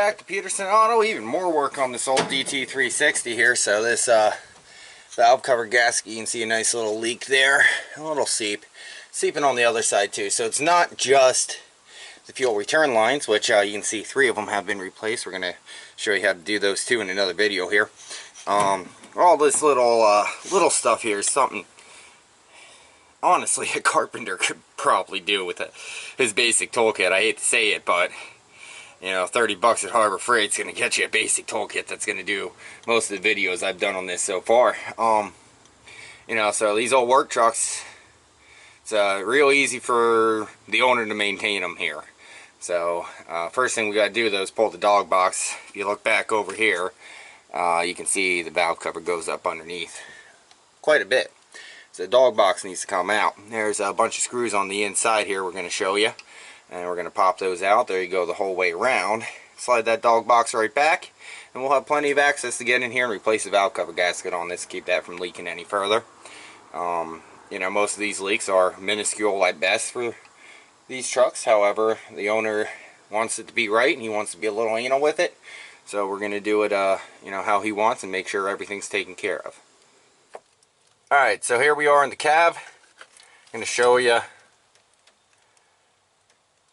back to Peterson Auto. Even more work on this old Dt360 here. So this valve cover gasket, you can see a nice little leak there, a little seeping on the other side too. So it's not just the fuel return lines, which you can see 3 of them have been replaced. We're going to show you how to do those too in another video here. All this little stuff here is something honestly a carpenter could probably do with his basic toolkit. I hate to say it, but you know, 30 bucks at Harbor Freight's going to get you a basic toolkit that's going to do most of the videos I've done on this so far. You know, so these old work trucks, it's real easy for the owner to maintain them here. So first thing we got to do though is pull the dog box. If you look back over here, you can see the valve cover goes up underneath quite a bit. So the dog box needs to come out. There's a bunch of screws on the inside here we're going to show you. And we're going to pop those out. There you go, the whole way around. Slide that dog box right back, and we'll have plenty of access to get in here and replace the valve cover gasket on this to keep that from leaking any further. You know, most of these leaks are minuscule at best for these trucks. However, the owner wants it to be right, and he wants to be a little anal with it. So we're going to do it, you know, how he wants and make sure everything's taken care of. Alright, so here we are in the cab. I'm going to show you.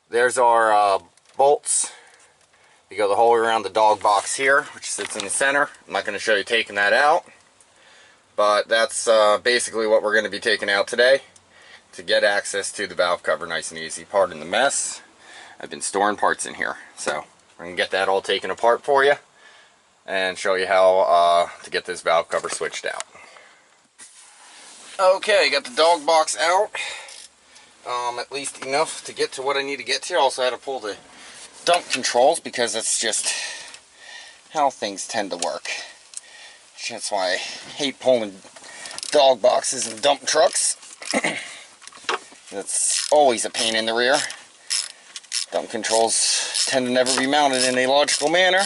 There's our bolts. You go the whole way around the dog box here, which sits in the center. I'm not going to show you taking that out, but that's basically what we're going to be taking out today to get access to the valve cover nice and easy. Pardon the mess. I've been storing parts in here, so we're going to get that all taken apart for you and show you how to get this valve cover switched out. Okay, got the dog box out. At least enough to get to what I need to get to. Also had to pull the dump controls because that's just how things tend to work. That's why I hate pulling dog boxes and dump trucks. That's always a pain in the rear. Dump controls tend to never be mounted in a logical manner,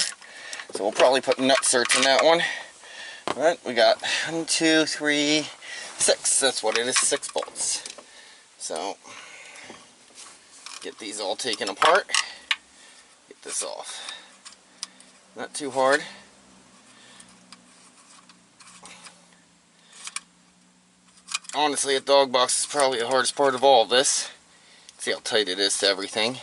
so we'll probably put nut certs in that one. But we got 1, 2, 3, 6. That's what it is, 6 bolts. So, get these all taken apart. Get this off. Not too hard. Honestly, a dog box is probably the hardest part of all of this. See how tight it is to everything.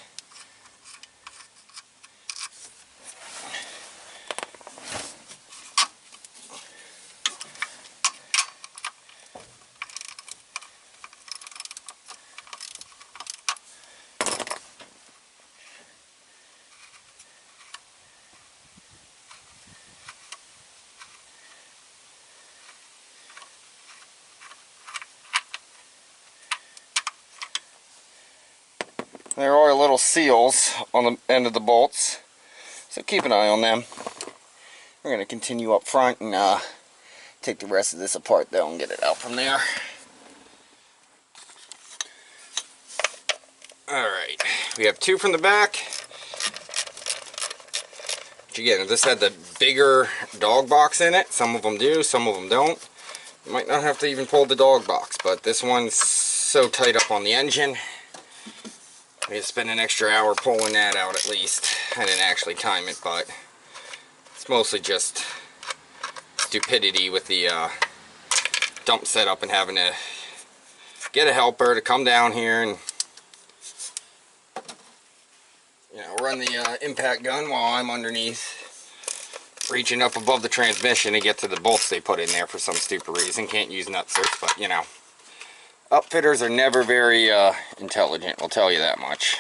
There are little seals on the end of the bolts, so keep an eye on them. We're going to continue up front and take the rest of this apart though and get it out from there. Alright, we have 2 from the back. Which again, this had the bigger dog box in it. Some of them do, some of them don't. You might not have to even pull the dog box, but this one's so tight up on the engine. We had to spend an extra hour pulling that out at least. I didn't actually time it, but it's mostly just stupidity with the dump setup and having to get a helper to come down here and, you know, run the impact gun while I'm underneath, reaching up above the transmission to get to the bolts they put in there for some stupid reason. Can't use nut certs, but you know. Upfitters are never very intelligent, I'll tell you that much.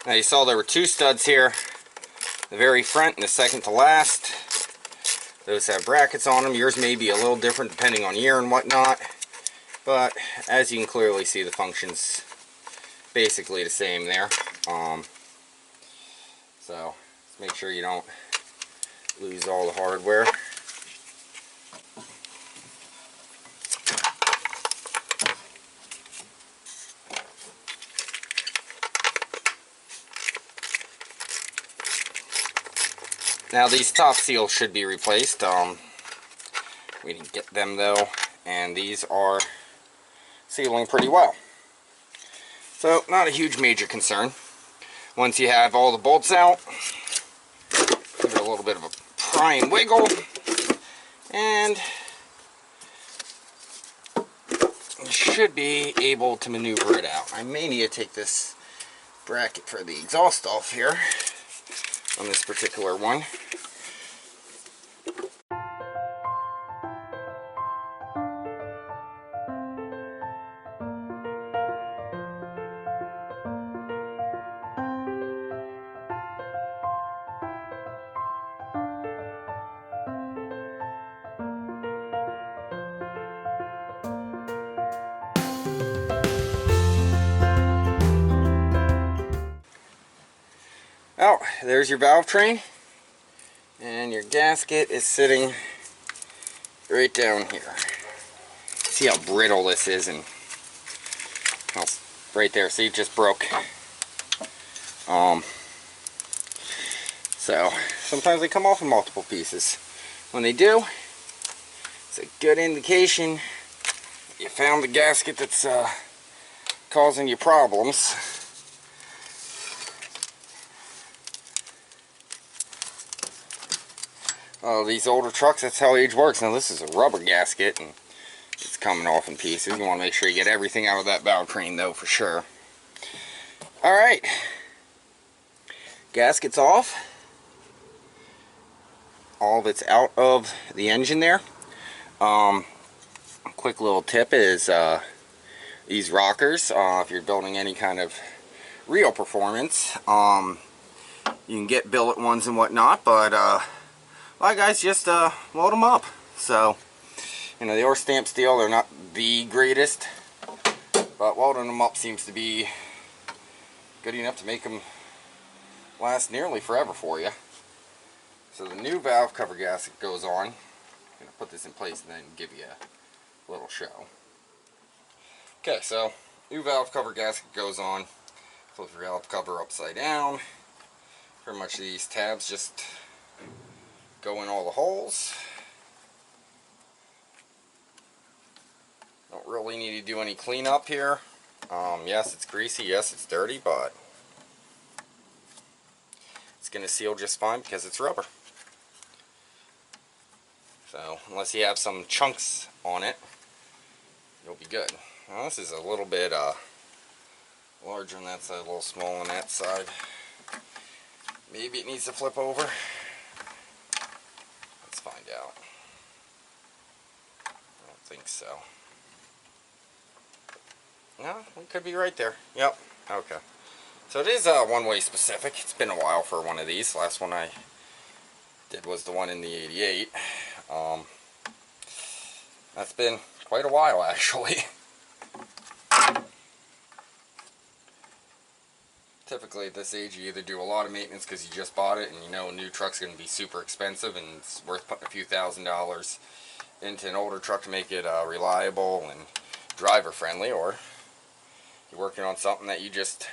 Now you saw there were 2 studs here, the very front and the second to last. Those have brackets on them. Yours may be a little different depending on year and whatnot, but as you can clearly see, the function's basically the same there. So make sure you don't lose all the hardware. Now these top seals should be replaced. We didn't get them though, and these are sealing pretty well. So not a huge major concern. Once you have all the bolts out, give it a little bit of a pry and wiggle, and you should be able to maneuver it out. I may need to take this bracket for the exhaust off here on this particular one. Oh, there's your valve train, and your gasket is sitting right down here. See how brittle this is, and how, right there, see, it just broke. So sometimes they come off in multiple pieces. When they do, it's a good indication you found the gasket that's causing you problems. These older trucks, that's how age works. Now this is a rubber gasket and it's coming off in pieces. You want to make sure you get everything out of that valve train though, for sure. Alright, gasket's off. All of it's out of the engine there. A quick little tip is these rockers, if you're building any kind of real performance, you can get billet ones and whatnot, but a lot of guys just load them up. So, you know, they are stamped steel. They're not the greatest, but welding them up seems to be good enough to make them last nearly forever for you. So the new valve cover gasket goes on. I'm going to put this in place and then give you a little show. Okay, so new valve cover gasket goes on. Flip your valve cover upside down. Pretty much these tabs just go in all the holes. Don't really need to do any cleanup here. Yes, it's greasy, yes, it's dirty, but it's going to seal just fine because it's rubber. So, unless you have some chunks on it, you'll be good. Now, this is a little bit larger on that side, a little small on that side. Maybe it needs to flip over. Let's find out. I don't think so. No, it could be right there. Yep. Okay. So it is one-way specific. It's been a while for one of these. Last one I did was the one in the 88. That's been quite a while, actually. Typically at this age you either do a lot of maintenance because you just bought it and you know a new truck's going to be super expensive and it's worth putting a few $1,000s into an older truck to make it reliable and driver friendly, or you're working on something that you just,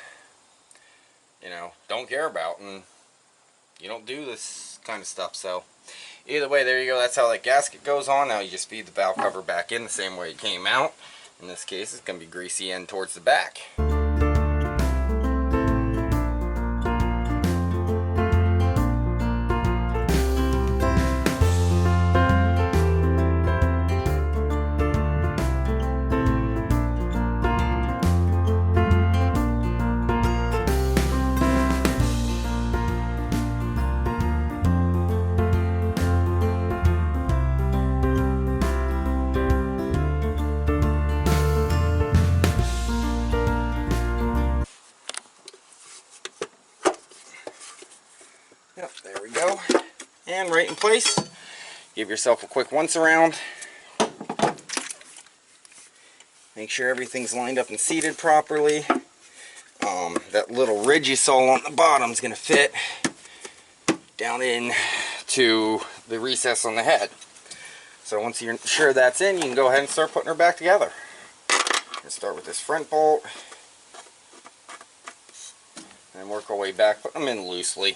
you know, don't care about and you don't do this kind of stuff. So either way, there you go. That's how that gasket goes on. Now you just feed the valve cover back in the same way it came out. In this case, it's going to be greasy end towards the back. Yep, there we go. And right in place. Give yourself a quick once around. Make sure everything's lined up and seated properly. That little ridge you saw on the bottom is going to fit down in to the recess on the head. So once you're sure that's in, you can go ahead and start putting her back together. Let's start with this front bolt. And work our way back, put them in loosely.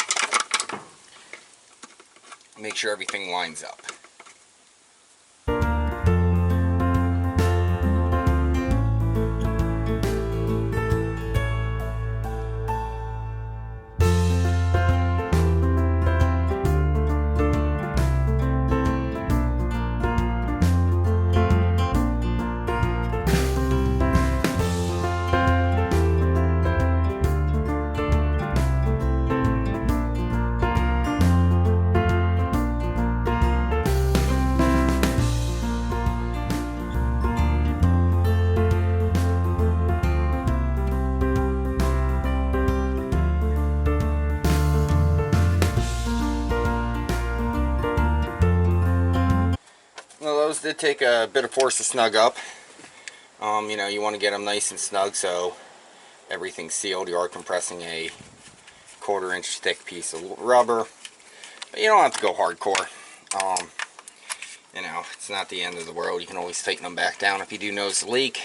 Make sure everything lines up. those did take a bit of force to snug up. You know, you want to get them nice and snug so everything's sealed. You are compressing a 1/4 inch thick piece of rubber, but you don't have to go hardcore. You know, it's not the end of the world. You can always tighten them back down if you do notice a leak.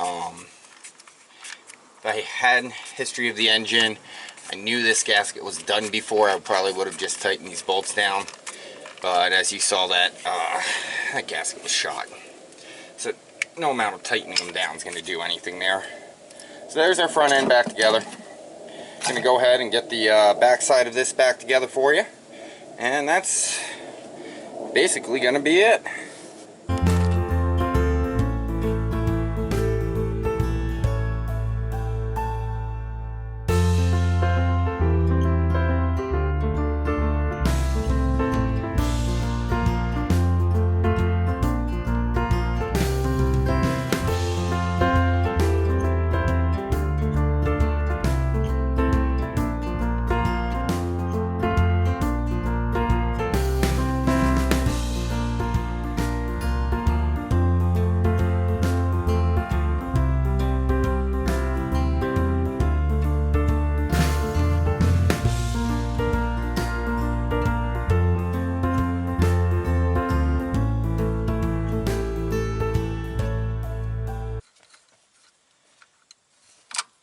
If I had history of the engine, I knew this gasket was done before, I probably would have just tightened these bolts down. But as you saw, that gasket was shot. So no amount of tightening them down is going to do anything there. So there's our front end back together. I'm going to go ahead and get the back side of this back together for you. And that's basically going to be it.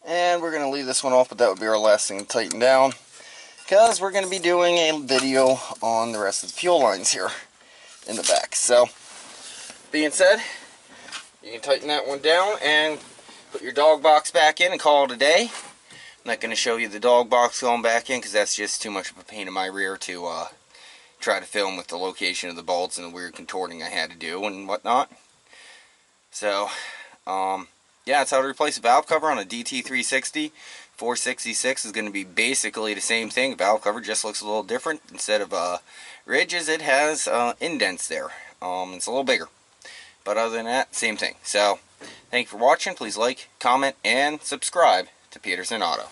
And we're going to leave this one off, but that would be our last thing to tighten down, because we're going to be doing a video on the rest of the fuel lines here in the back. So, being said, you can tighten that one down and put your dog box back in and call it a day. I'm not going to show you the dog box going back in because that's just too much of a pain in my rear to try to film with the location of the bolts and the weird contorting I had to do and whatnot. So, yeah, that's how to replace a valve cover on a Dt360. 466 is going to be basically the same thing. Valve cover just looks a little different. Instead of ridges, it has indents there. It's a little bigger. But other than that, same thing. So, thank you for watching. Please like, comment, and subscribe to Peterson Auto.